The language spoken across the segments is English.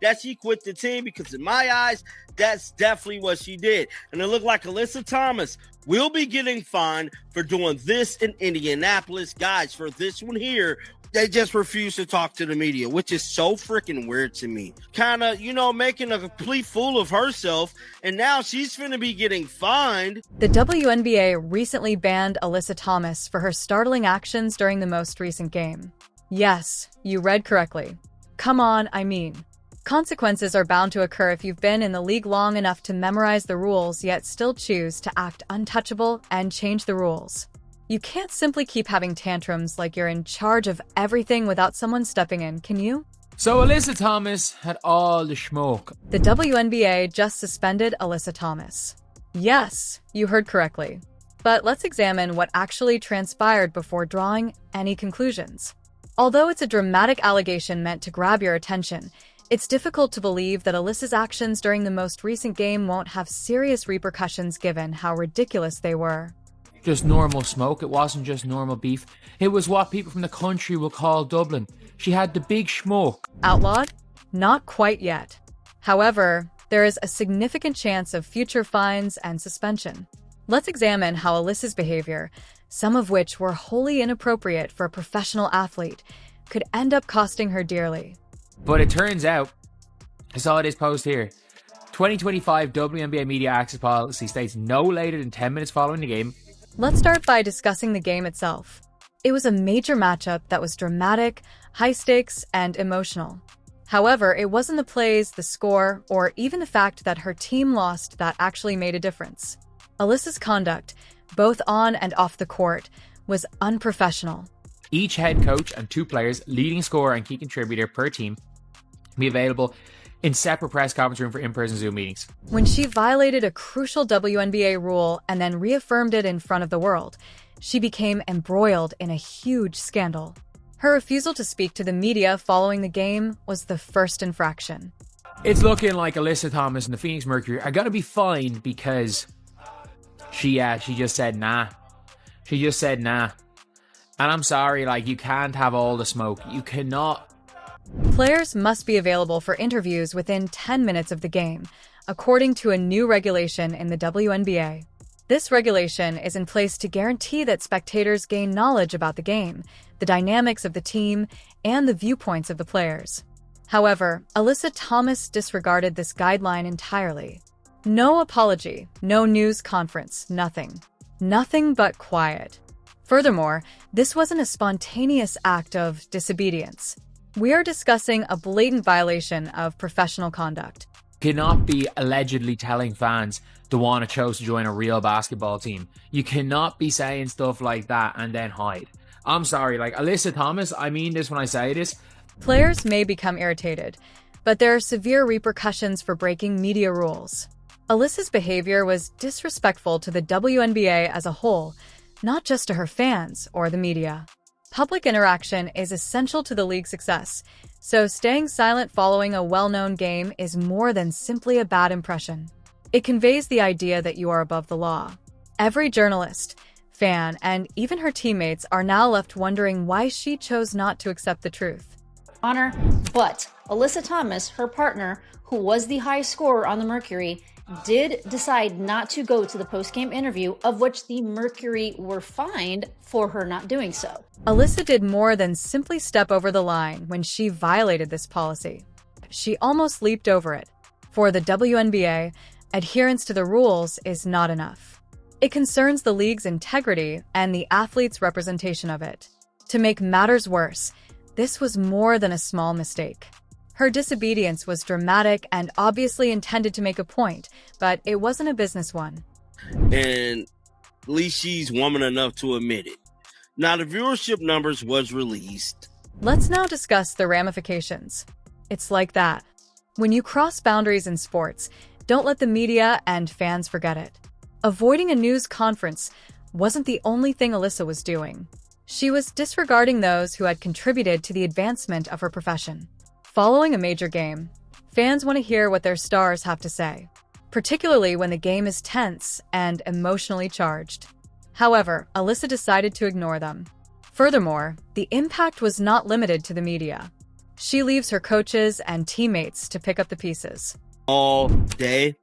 that she quit the team, because in my eyes, that's definitely what she did. And it looked like Alyssa Thomas will be getting fined for doing this in Indianapolis. Guys, for this one here, they just refuse to talk to the media, which is so freaking weird to me. Kind of, making a complete fool of herself, and now she's finna be getting fined. The WNBA recently banned Alyssa Thomas for her startling actions during the most recent game. Yes, you read correctly. Come on, I mean. Consequences are bound to occur if you've been in the league long enough to memorize the rules yet still choose to act untouchable and change the rules. You can't simply keep having tantrums like you're in charge of everything without someone stepping in, can you? So Alyssa Thomas had all the smoke. The WNBA just suspended Alyssa Thomas. Yes, you heard correctly. But let's examine what actually transpired before drawing any conclusions. Although it's a dramatic allegation meant to grab your attention, it's difficult to believe that Alyssa's actions during the most recent game won't have serious repercussions given how ridiculous they were. Just normal smoke. It wasn't just normal beef. It was what people from the country will call Dublin. She had the big smoke. Outlawed? Not quite yet. However, there is a significant chance of future fines and suspension. Let's examine how Alyssa's behavior, some of which were wholly inappropriate for a professional athlete, could end up costing her dearly. But it turns out, I saw this post here. 2025 WNBA media access policy states no later than 10 minutes following the game. Let's start by discussing the game itself. It was a major matchup that was dramatic, high stakes, and emotional. However, it wasn't the plays, the score, or even the fact that her team lost that actually made a difference. Alyssa's conduct, both on and off the court, was unprofessional. Each head coach and 2 players, leading scorer and key contributor per team, be available in separate press conference room for in-person Zoom meetings. When she violated a crucial WNBA rule and then reaffirmed it in front of the world, she became embroiled in a huge scandal. Her refusal to speak to the media following the game was the first infraction. It's looking like Alyssa Thomas and the Phoenix Mercury are going to be fined because she just said nah. She just said nah. And I'm sorry, you can't have all the smoke. You cannot. Players must be available for interviews within 10 minutes of the game, according to a new regulation in the WNBA. This regulation is in place to guarantee that spectators gain knowledge about the game, the dynamics of the team, and the viewpoints of the players. However, Alyssa Thomas disregarded this guideline entirely. No apology, no news conference, nothing. Nothing but quiet. Furthermore, this wasn't a spontaneous act of disobedience. We are discussing a blatant violation of professional conduct. You cannot be allegedly telling fans to want to chose to join a real basketball team. You cannot be saying stuff like that and then hide. I'm sorry, Alyssa Thomas, I mean this when I say this. Players may become irritated, but there are severe repercussions for breaking media rules. Alyssa's behavior was disrespectful to the WNBA as a whole, not just to her fans or the media. Public interaction is essential to the league's success, so staying silent following a well-known game is more than simply a bad impression. It conveys the idea that you are above the law. Every journalist, fan, and even her teammates are now left wondering why she chose not to accept the truth. But Alyssa Thomas, her partner, who was the high scorer on the Mercury, did decide not to go to the post-game interview, of which the Mercury were fined for her not doing so. Alyssa did more than simply step over the line when she violated this policy. She almost leaped over it. For the WNBA, adherence to the rules is not enough. It concerns the league's integrity and the athlete's representation of it. To make matters worse, this was more than a small mistake. Her disobedience was dramatic and obviously intended to make a point, but it wasn't a business one. And at least she's woman enough to admit it. Now, the viewership numbers was released. Let's now discuss the ramifications. It's like that. When you cross boundaries in sports, don't let the media and fans forget it. Avoiding a news conference wasn't the only thing Alyssa was doing. She was disregarding those who had contributed to the advancement of her profession. Following a major game, fans want to hear what their stars have to say, particularly when the game is tense and emotionally charged. However, Alyssa decided to ignore them. Furthermore, the impact was not limited to the media. She leaves her coaches and teammates to pick up the pieces. All day.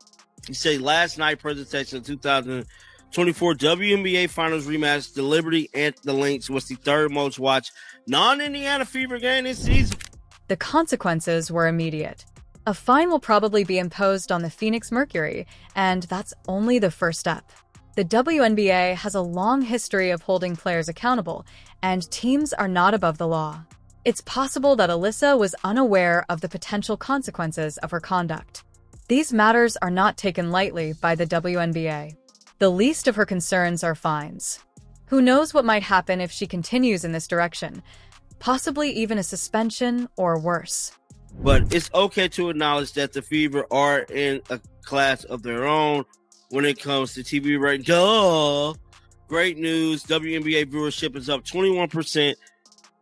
You say last night presentation of 2024 WNBA Finals rematch, the Liberty and the Lynx was the third most watched non-Indiana Fever game this season. The consequences were immediate. A fine will probably be imposed on the Phoenix Mercury, and that's only the first step. The WNBA has a long history of holding players accountable, and teams are not above the law. It's possible that Alyssa was unaware of the potential consequences of her conduct. These matters are not taken lightly by the WNBA. The least of her concerns are fines. Who knows what might happen if she continues in this direction? Possibly even a suspension or worse. But it's okay to acknowledge that the Fever are in a class of their own when it comes to TV ratings. Duh! Great news. WNBA viewership is up 21%.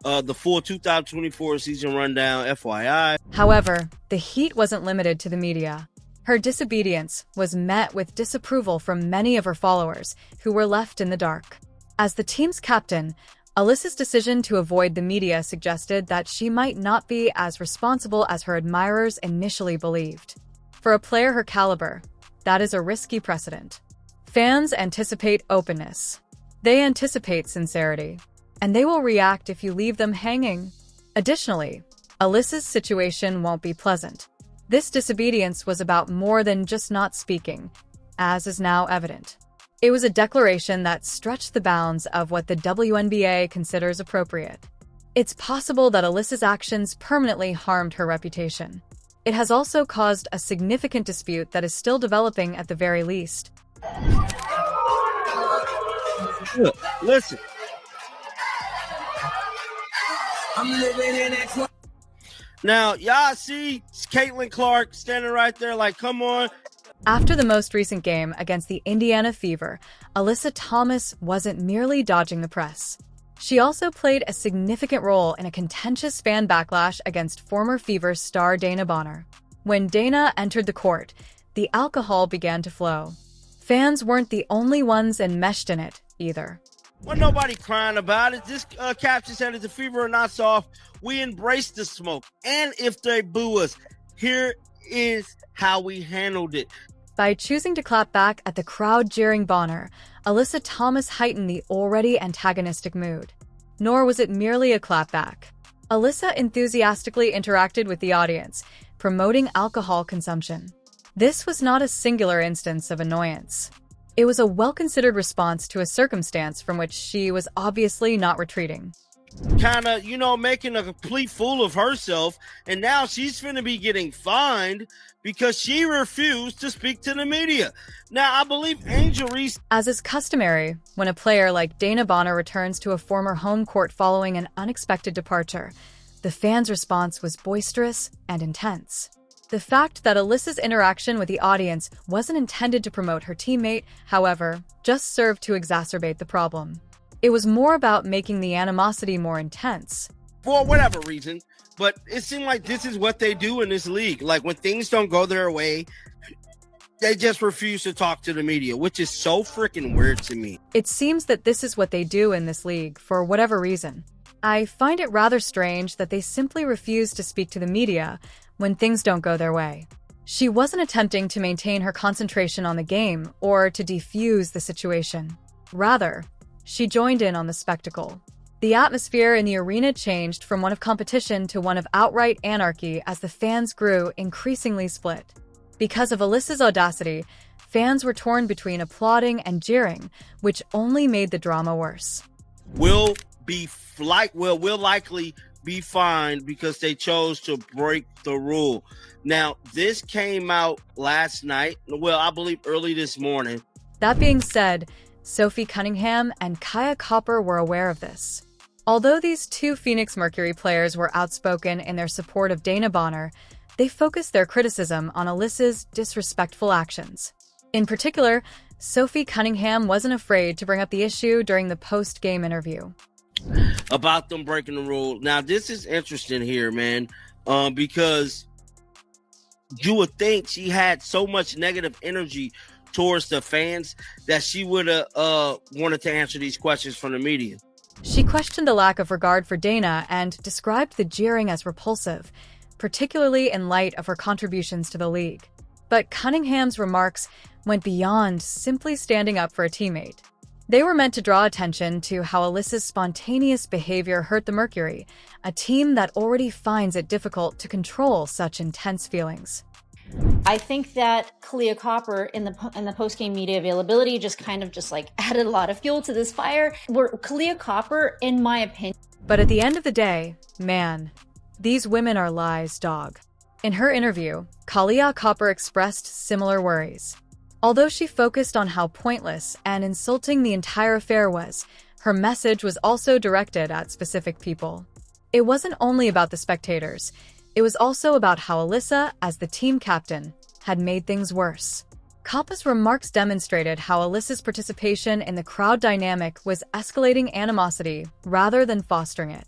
The full 2024 season rundown, FYI. However, the heat wasn't limited to the media. Her disobedience was met with disapproval from many of her followers, who were left in the dark. As the team's captain, Alyssa's decision to avoid the media suggested that she might not be as responsible as her admirers initially believed. For a player her caliber, that is a risky precedent. Fans anticipate openness. They anticipate sincerity. And they will react if you leave them hanging. Additionally, Alyssa's situation won't be pleasant. This disobedience was about more than just not speaking, as is now evident. It was a declaration that stretched the bounds of what the WNBA considers appropriate. It's possible that Alyssa's actions permanently harmed her reputation. It has also caused a significant dispute that is still developing at the very least. Look, listen. I'm living in X1. Now, y'all see Caitlin Clark standing right there like, come on. After the most recent game against the Indiana Fever, Alyssa Thomas wasn't merely dodging the press. She also played a significant role in a contentious fan backlash against former Fever star Dana Bonner. When Dana entered the court, the alcohol began to flow. Fans weren't the only ones enmeshed in it, either. Well, nobody crying about it. This caption said, if the Fever are not soft, we embrace the smoke. And if they boo us, here is how we handled it. By choosing to clap back at the crowd jeering Bonner, Alyssa Thomas heightened the already antagonistic mood. Nor was it merely a clapback. Alyssa enthusiastically interacted with the audience, promoting alcohol consumption. This was not a singular instance of annoyance. It was a well-considered response to a circumstance from which she was obviously not retreating. Kind of, making a complete fool of herself, and now she's finna be getting fined because she refused to speak to the media. Now, I believe Angel Reese... As is customary, when a player like Dana Bonner returns to a former home court following an unexpected departure, the fans' response was boisterous and intense. The fact that Alyssa's interaction with the audience wasn't intended to promote her teammate, however, just served to exacerbate the problem. It was more about making the animosity more intense. For whatever reason, but it seemed like this is what they do in this league. Like, when things don't go their way, they just refuse to talk to the media, which is so freaking weird to me. It seems that this is what they do in this league for whatever reason. I find it rather strange that they simply refuse to speak to the media when things don't go their way. She wasn't attempting to maintain her concentration on the game or to defuse the situation. Rather, she joined in on the spectacle. The atmosphere in the arena changed from one of competition to one of outright anarchy as the fans grew increasingly split. Because of Alyssa's audacity, fans were torn between applauding and jeering, which only made the drama worse. Will likely be fined because they chose to break the rule. Now, this came out last night. Well, I believe early this morning. That being said, Sophie Cunningham and Kaya Copper were aware of this. Although these two Phoenix Mercury players were outspoken in their support of Dana Bonner, they focused their criticism on Alyssa's disrespectful actions. In particular, Sophie Cunningham wasn't afraid to bring up the issue during the post-game interview. About them breaking the rule. Now, this is interesting here, man, because you would think she had so much negative energy towards the fans that she would have wanted to answer these questions from the media. She questioned the lack of regard for Dana and described the jeering as repulsive, particularly in light of her contributions to the league. But Cunningham's remarks went beyond simply standing up for a teammate. They were meant to draw attention to how Alyssa's spontaneous behavior hurt the Mercury, a team that already finds it difficult to control such intense feelings. I think that Kalia Copper in the post-game media availability just kind of added a lot of fuel to this fire. Where Kalia Copper, in my opinion. But at the end of the day, man, these women are lies, dog. In her interview, Kalia Copper expressed similar worries. Although she focused on how pointless and insulting the entire affair was, her message was also directed at specific people. It wasn't only about the spectators. It was also about how Alyssa, as the team captain, had made things worse. Coppa's remarks demonstrated how Alyssa's participation in the crowd dynamic was escalating animosity rather than fostering it.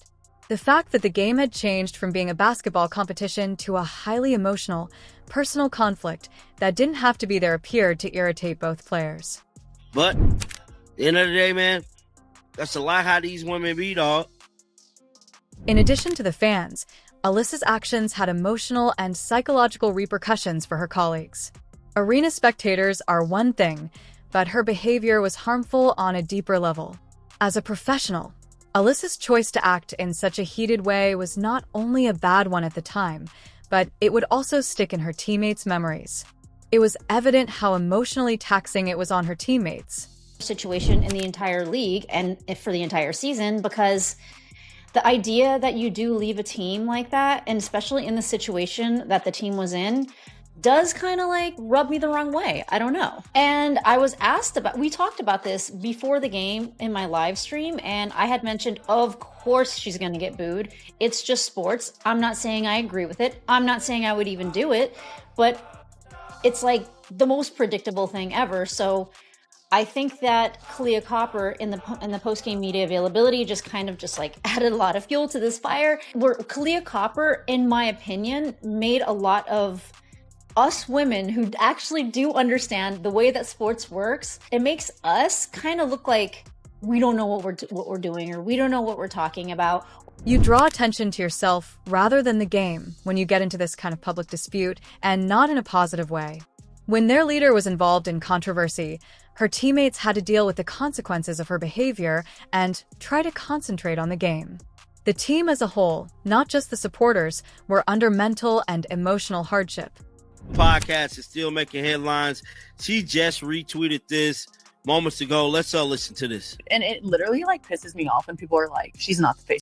The fact that the game had changed from being a basketball competition to a highly emotional, personal conflict that didn't have to be there appeared to irritate both players. But at the end of the day, man, that's a lot how these women be, dog. In addition to the fans, Alyssa's actions had emotional and psychological repercussions for her colleagues. Arena spectators are one thing, but her behavior was harmful on a deeper level. As a professional, Alyssa's choice to act in such a heated way was not only a bad one at the time, but it would also stick in her teammates' memories. It was evident how emotionally taxing it was on her teammates. Situation in the entire league and for the entire season, because the idea that you do leave a team like that, and especially in the situation that the team was in, does kind of rub me the wrong way. I don't know. And I was asked we talked about this before the game in my live stream, and I had mentioned, of course she's going to get booed. It's just sports. I'm not saying I agree with it. I'm not saying I would even do it, but it's the most predictable thing ever. So I think that Kalia Copper in the post-game media availability just kind of added a lot of fuel to this fire. Where Kalia Copper, in my opinion, made a lot of us women who actually do understand the way that sports works, it makes us kind of look like we don't know what we're doing, or we don't know what we're talking about. You draw attention to yourself rather than the game when you get into this kind of public dispute, and not in a positive way. When their leader was involved in controversy, her teammates had to deal with the consequences of her behavior and try to concentrate on the game. The team as a whole, not just the supporters, were under mental and emotional hardship. Podcast is still making headlines. She just retweeted this moments ago. Let's all listen to this. And it literally pisses me off when people are like, she's not the face